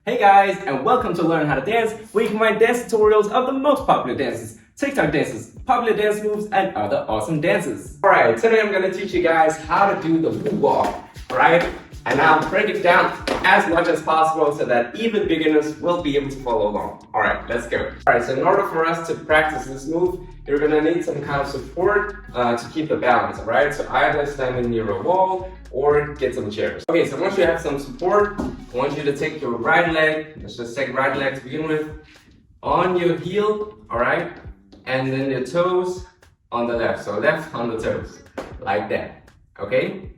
Hey guys, and welcome to Learn How to Dance, where you can find dance tutorials of the most popular dances, TikTok dances, popular dance moves, and other awesome dances. Alright, today I'm going to teach you guys how to do the Footwork, alright? And I'll break it down as much as possible so that even beginners will be able to follow along. Alright, let's go. Alright, so in order for us to practice this move, you're going to need some kind of support to keep the balance, alright? So either standing near a wall or get some chairs. Okay, so once you have some support, I want you to take your right leg, let's just take right leg to begin with, on your heel, alright? And then your toes on the left, so left on the toes, like that, okay?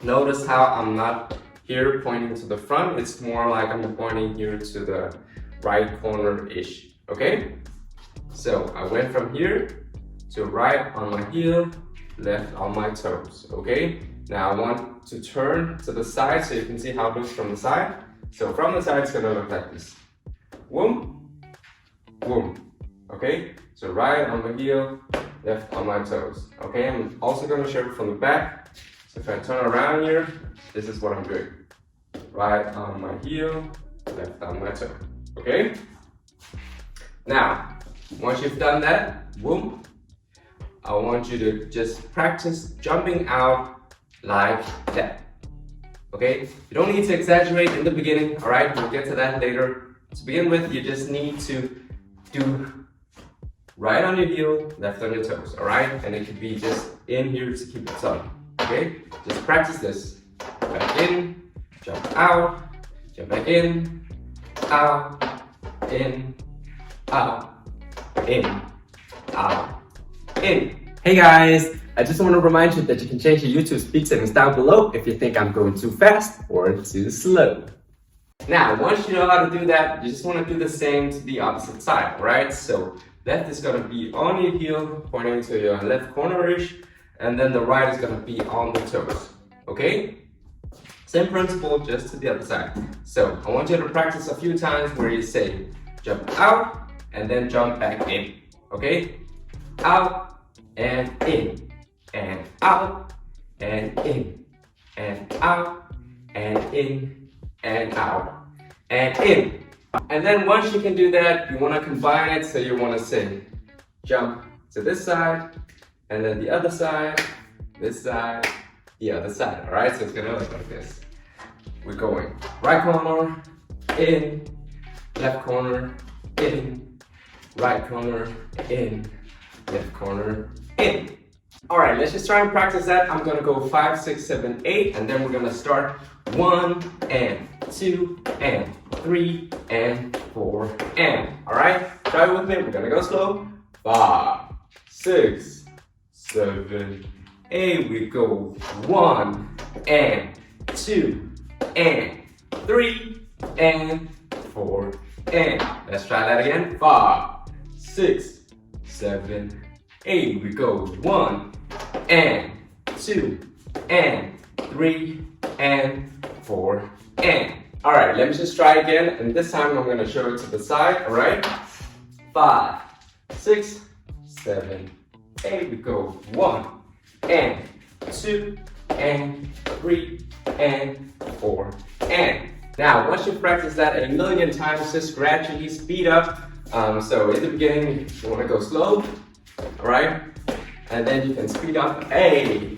Notice how I'm not here pointing to the front, it's more like I'm pointing here to the right corner-ish, okay? So I went from here to right on my heel, left on my toes, okay? Now I want to turn to the side so you can see how it looks from the side. So from the side, it's gonna look like this. Boom, boom, okay? So right on my heel, left on my toes, okay? I'm also gonna show it from the back. So if I turn around here, this is what I'm doing. Right on my heel, left on my toe, okay? Now, once you've done that, boom, I want you to just practice jumping out like that, okay? You don't need to exaggerate in the beginning, all right? We'll get to that later. To begin with, you just need to do right on your heel, left on your toes, all right? And it could be just in here to keep it solid, okay? Just practice this. Back in, jump out, jump back in, out, in, out, in, out, in. Hey guys, I just want to remind you that you can change your YouTube speed settings down below if you think I'm going too fast or too slow. Now, once you know how to do that, you just want to do the same to the opposite side, right? So left is going to be on your heel, pointing to your left corner-ish, and then the right is going to be on the toes, okay? Same principle, just to the other side. So I want you to practice a few times where you say jump out and then jump back in, okay? Out and in, and out and in, and out and in, and out and in. And then once you can do that, you want to combine it, so you want to say jump to this side and then the other side, this side, the other side, all right? So it's gonna look like this. We're going right corner, in, left corner, in, right corner, in, left corner, in. All right, let's just try and practice that. I'm gonna go 5, 6, 7, 8, and then we're gonna start 1 and 2 and 3 and 4 and. All right, try it with me. We're gonna go slow. 5, 6, 7, 8. We go 1 and 2 and 3 and 4 and. Let's try that again. 5, 6, 7, 8. We go 1 and 2 and 3 and 4 and. All right, let me just try again, and this time I'm gonna show it to the side, all right? 5, 6, 7, 8. We go 1 and 2 and 3 and 4 and. Now, once you practice that a million times, just gradually speed up. So in the beginning, you want to go slow, all right? And then you can speed up, A.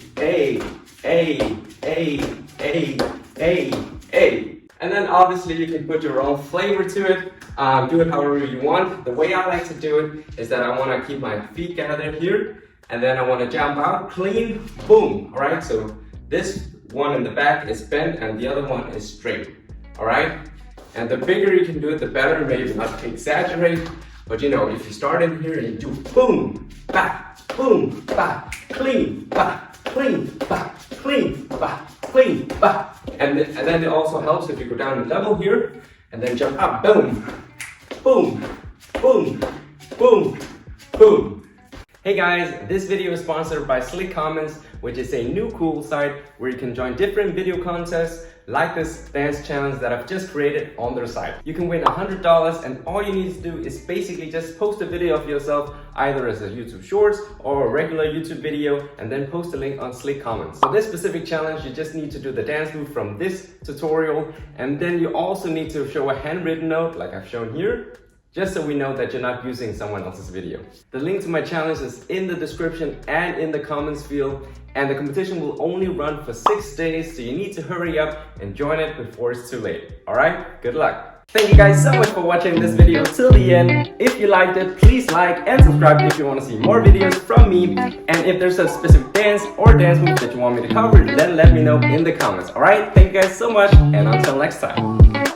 And then obviously you can put your own flavor to it. Do it however you want. The way I like to do it is that I want to keep my feet gathered here, and then I want to jump out, clean, boom, all right? So this one in the back is bent and the other one is straight, all right? And the bigger you can do it, the better. Maybe not to exaggerate, but you know, if you start in here and you do boom, back, clean, back, clean, back, clean, back, clean, back. And then it also helps if you go down a level here and then jump up, boom, boom, boom, boom, boom. Hey guys, this video is sponsored by Slick Comments, which is a new cool site where you can join different video contests, like this dance challenge that I've just created on their site. You can win $100, and all you need to do is basically just post a video of yourself either as a YouTube Shorts or a regular YouTube video, and then post a link on Slick Comments. For this specific challenge, you just need to do the dance move from this tutorial, and then you also need to show a handwritten note like I've shown here, just so we know that you're not using someone else's video. The link to my challenge is in the description and in the comments field, and the competition will only run for 6 days, so you need to hurry up and join it before it's too late. Alright, good luck! Thank you guys so much for watching this video till the end. If you liked it, please like and subscribe if you want to see more videos from me. And if there's a specific dance or dance move that you want me to cover, then let me know in the comments. Alright, thank you guys so much, and until next time.